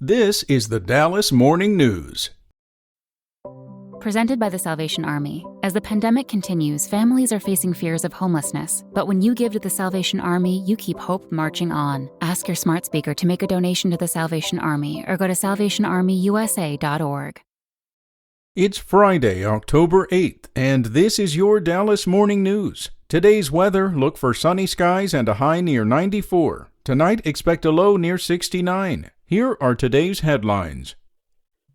This is the Dallas Morning News. Presented by the Salvation Army. As the pandemic continues, families are facing fears of homelessness. But when you give to the Salvation Army, you keep hope marching on. Ask your smart speaker to make a donation to the Salvation Army or go to salvationarmyusa.org. It's Friday, October 8th, and this is your Dallas Morning News. Today's weather, look for sunny skies and a high near 94. Tonight, expect a low near 69. Here are today's headlines.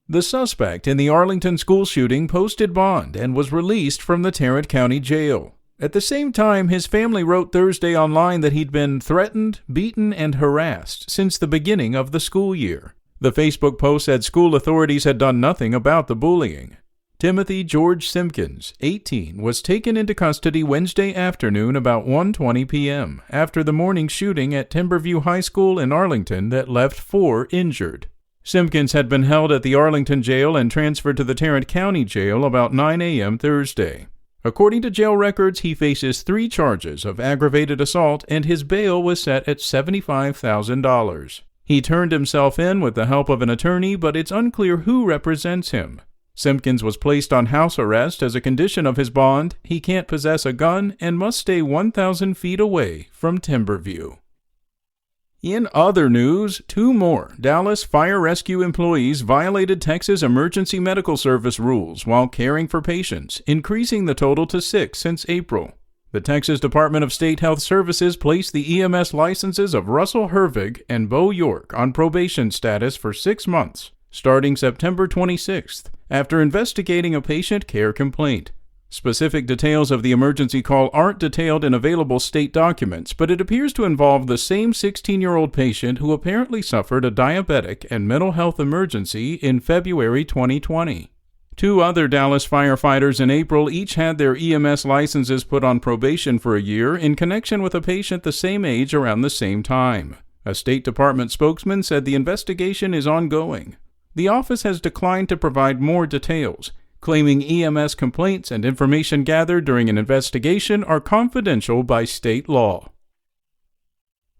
The suspect in the Arlington school shooting posted bond and was released from the Tarrant County Jail. At the same time, his family wrote Thursday online that he'd been threatened, beaten, and harassed since the beginning of the school year. The Facebook post said school authorities had done nothing about the bullying. Timothy George Simpkins, 18, was taken into custody Wednesday afternoon about 1:20 p.m. after the morning shooting at Timberview High School in Arlington that left 4 injured. Simpkins had been held at the Arlington jail and transferred to the Tarrant County Jail about 9 a.m. Thursday. According to jail records, he faces 3 charges of aggravated assault and his bail was set at $75,000. He turned himself in with the help of an attorney, but it's unclear who represents him. Simpkins was placed on house arrest as a condition of his bond. He can't possess a gun and must stay 1,000 feet away from Timberview. In other news, 2 more Dallas fire rescue employees violated Texas emergency medical service rules while caring for patients, increasing the total to 6 since April. The Texas Department of State Health Services placed the EMS licenses of Russell Hervig and Bo York on probation status for 6 months, starting September 26th, after investigating a patient care complaint. Specific details of the emergency call aren't detailed in available state documents, but it appears to involve the same 16-year-old patient who apparently suffered a diabetic and mental health emergency in February 2020. 2 other Dallas firefighters in April each had their EMS licenses put on probation for a year in connection with a patient the same age around the same time. A State Department spokesman said the investigation is ongoing. The office has declined to provide more details, claiming EMS complaints and information gathered during an investigation are confidential by state law.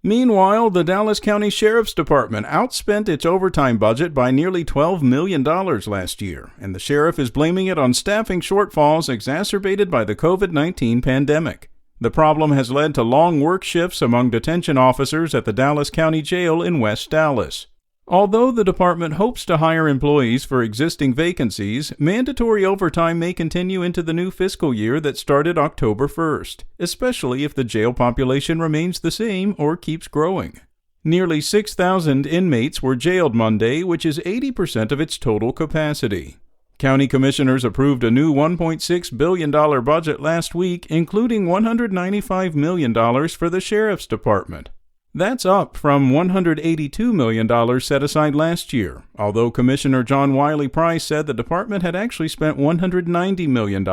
Meanwhile, the Dallas County Sheriff's Department outspent its overtime budget by nearly $12 million last year, and the sheriff is blaming it on staffing shortfalls exacerbated by the COVID-19 pandemic. The problem has led to long work shifts among detention officers at the Dallas County Jail in West Dallas. Although the department hopes to hire employees for existing vacancies, mandatory overtime may continue into the new fiscal year that started October 1st, especially if the jail population remains the same or keeps growing. Nearly 6,000 inmates were jailed Monday, which is 80% of its total capacity. County commissioners approved a new $1.6 billion budget last week, including $195 million for the Sheriff's Department. That's up from $182 million set aside last year, although Commissioner John Wiley Price said the department had actually spent $190 million.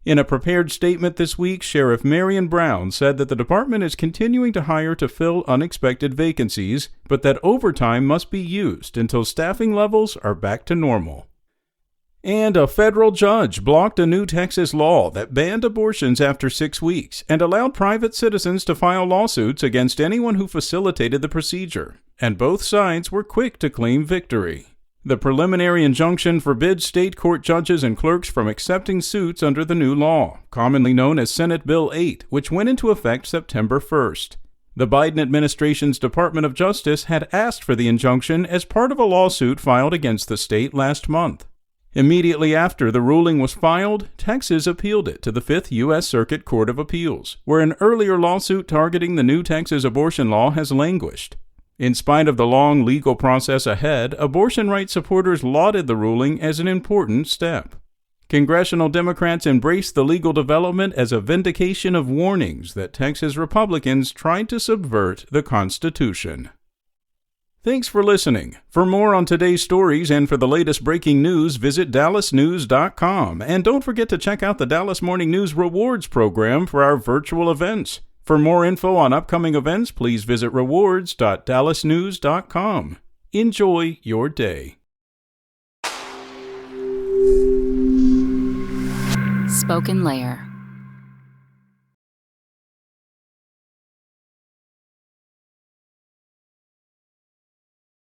In a prepared statement this week, Sheriff Marion Brown said that the department is continuing to hire to fill unexpected vacancies, but that overtime must be used until staffing levels are back to normal. And a federal judge blocked a new Texas law that banned abortions after 6 weeks and allowed private citizens to file lawsuits against anyone who facilitated the procedure, and both sides were quick to claim victory. The preliminary injunction forbids state court judges and clerks from accepting suits under the new law, commonly known as Senate Bill 8, which went into effect September 1st. The Biden administration's Department of Justice had asked for the injunction as part of a lawsuit filed against the state last month. Immediately after the ruling was filed, Texas appealed it to the 5th U.S. Circuit Court of Appeals, where an earlier lawsuit targeting the new Texas abortion law has languished. In spite of the long legal process ahead, abortion rights supporters lauded the ruling as an important step. Congressional Democrats embraced the legal development as a vindication of warnings that Texas Republicans tried to subvert the Constitution. Thanks for listening. For more on today's stories and for the latest breaking news, visit dallasnews.com. And don't forget to check out the Dallas Morning News Rewards program for our virtual events. For more info on upcoming events, please visit rewards.dallasnews.com. Enjoy your day. Spoken Layer.